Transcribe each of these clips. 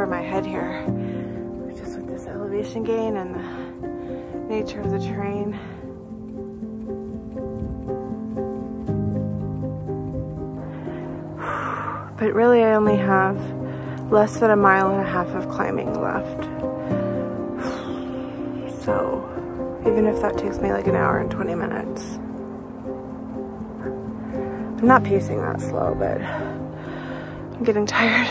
my head here, just with this elevation gain and the nature of the terrain. But really I only have less than 1.5 miles of climbing left. So even if that takes me like 1 hour and 20 minutes. I'm not pacing that slow, but I'm getting tired.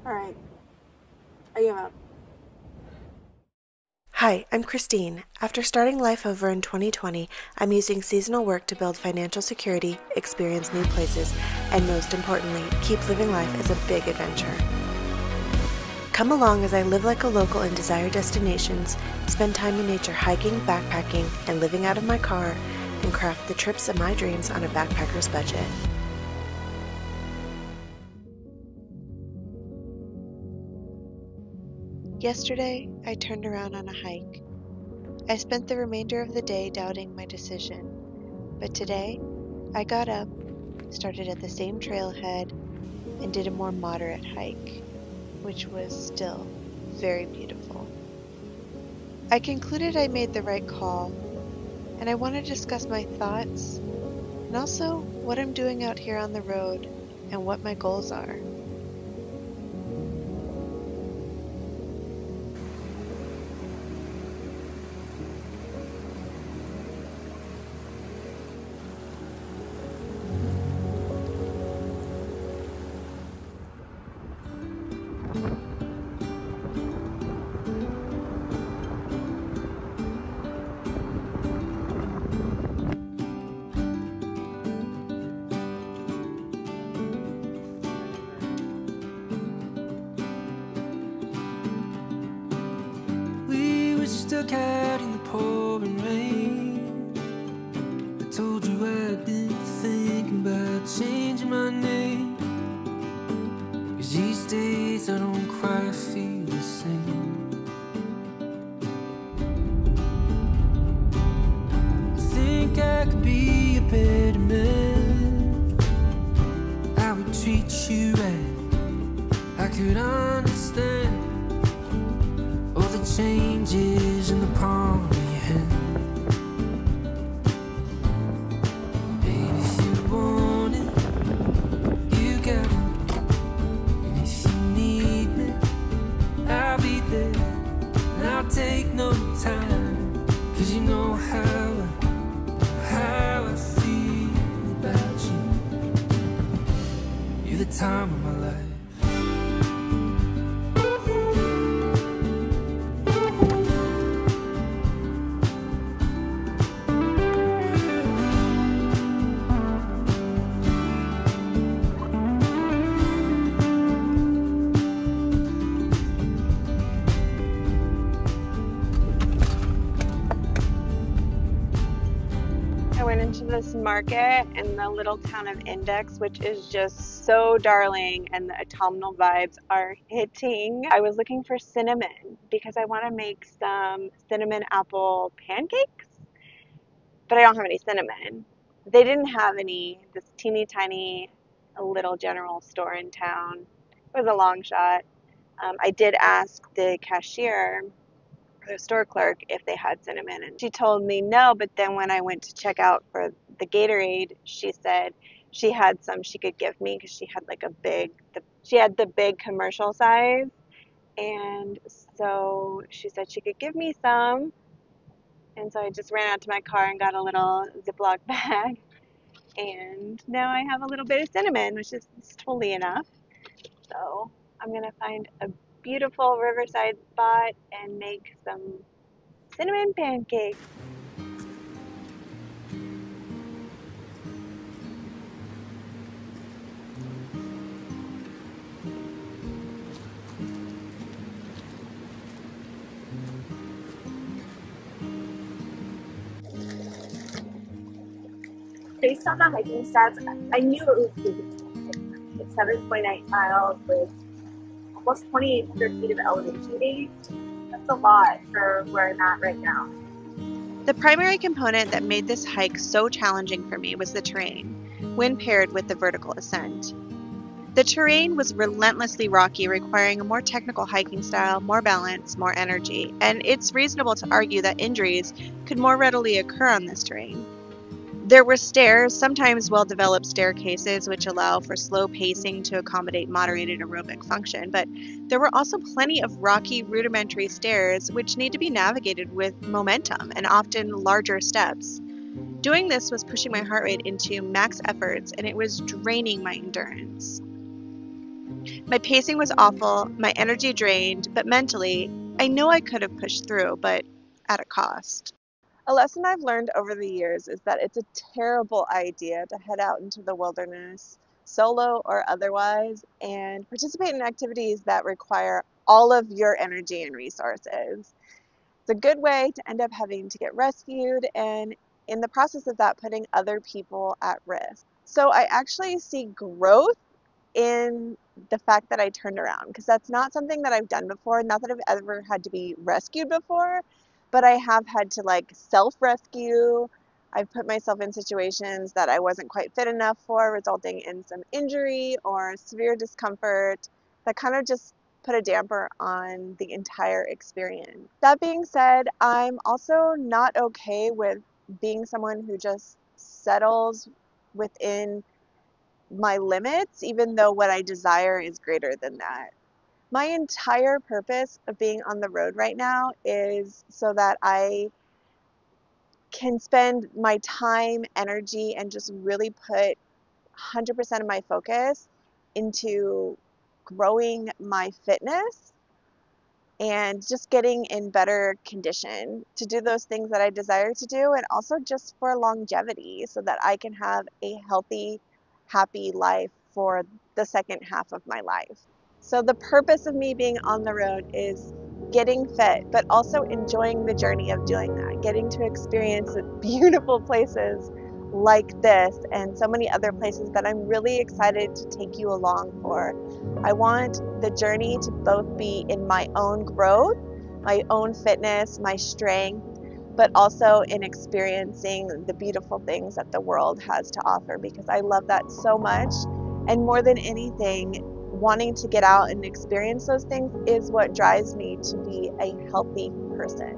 Alright, I give up. Hi, I'm Christine. After starting life over in 2020, I'm using seasonal work to build financial security, experience new places, and most importantly, keep living life as a big adventure. Come along as I live like a local in desired destinations, spend time in nature hiking, backpacking, and living out of my car, and craft the trips of my dreams on a backpacker's budget. Yesterday, I turned around on a hike. I spent the remainder of the day doubting my decision, but today, I got up, started at the same trailhead, and did a more moderate hike, which was still very beautiful. I concluded I made the right call, and I want to discuss my thoughts, and also what I'm doing out here on the road, and what my goals are. Stuck out in the pouring rain. I told you I'd been thinking about changing my name, 'cause these days I don't quite feel the same. I think I could be a better man. I would treat you right. I could understand all the changes in the palm of your hand. And if you want it, you got it. And if you need me, I'll be there. And I'll take no time, 'cause you know how I feel about you. You're the time of my life. I went into this market in the little town of Index, which is just so darling, and the autumnal vibes are hitting. I was looking for cinnamon because I want to make some cinnamon apple pancakes, but I don't have any cinnamon. They didn't have any. This teeny tiny little general store in town. It was a long shot. I did ask the cashier, the store clerk, if they had cinnamon, and she told me no. But then when I went to check out for the Gatorade, she said she had some she could give me, because she had like she had the big commercial size, and so she said she could give me some. And so I just ran out to my car and got a little Ziploc bag, and now I have a little bit of cinnamon, which is totally enough. So I'm gonna find a beautiful riverside spot and make some cinnamon pancakes. Based on the hiking stats, I knew it would be. It's 7.8 miles with almost 2,800 feet of elevation gain. That's a lot for where I'm at right now. The primary component that made this hike so challenging for me was the terrain, when paired with the vertical ascent. The terrain was relentlessly rocky, requiring a more technical hiking style, more balance, more energy, and it's reasonable to argue that injuries could more readily occur on this terrain. There were stairs, sometimes well-developed staircases, which allow for slow pacing to accommodate moderated aerobic function, but there were also plenty of rocky, rudimentary stairs which need to be navigated with momentum and often larger steps. Doing this was pushing my heart rate into max efforts, and it was draining my endurance. My pacing was awful, my energy drained, but mentally, I know I could have pushed through, but at a cost. A lesson I've learned over the years is that it's a terrible idea to head out into the wilderness, solo or otherwise, and participate in activities that require all of your energy and resources. It's a good way to end up having to get rescued, and in the process of that, putting other people at risk. So I actually see growth in the fact that I turned around, because that's not something that I've done before. Not that I've ever had to be rescued before, but I have had to like self-rescue. I've put myself in situations that I wasn't quite fit enough for, resulting in some injury or severe discomfort that kind of just put a damper on the entire experience. That being said, I'm also not okay with being someone who just settles within my limits, even though what I desire is greater than that. My entire purpose of being on the road right now is so that I can spend my time, energy, and just really put 100% of my focus into growing my fitness and just getting in better condition to do those things that I desire to do, and also just for longevity so that I can have a healthy, happy life for the second half of my life. So the purpose of me being on the road is getting fit, but also enjoying the journey of doing that, getting to experience beautiful places like this and so many other places that I'm really excited to take you along for. I want the journey to both be in my own growth, my own fitness, my strength, but also in experiencing the beautiful things that the world has to offer, because I love that so much. And more than anything, wanting to get out and experience those things is what drives me to be a healthy person.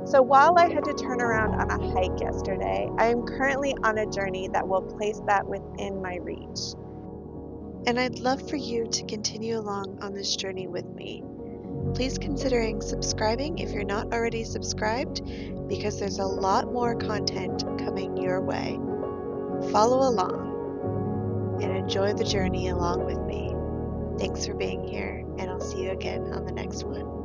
So while I had to turn around on a hike yesterday, I am currently on a journey that will place that within my reach. And I'd love for you to continue along on this journey with me. Please consider subscribing if you're not already subscribed, because there's a lot more content coming your way. Follow along and enjoy the journey along with me. Thanks for being here, and I'll see you again on the next one.